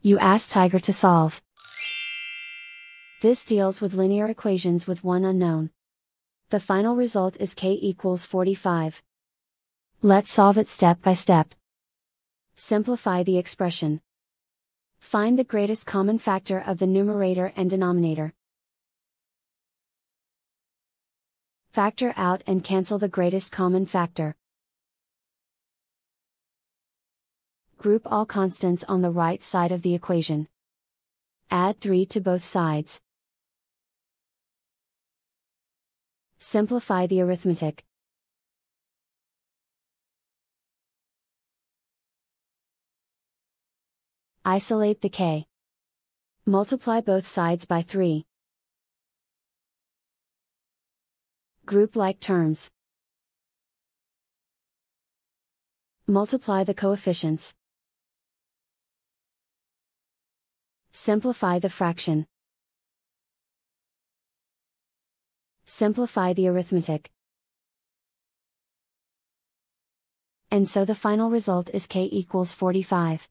You ask Tiger to solve. This deals with linear equations with one unknown. The final result is k equals 45. Let's solve it step by step. Simplify the expression. Find the greatest common factor of the numerator and denominator. Factor out and cancel the greatest common factor. Group all constants on the right side of the equation. Add 3 to both sides. Simplify the arithmetic. Isolate the k. Multiply both sides by 3. Group like terms. Multiply the coefficients. Simplify the fraction. Simplify the arithmetic. And so the final result is k equals 45.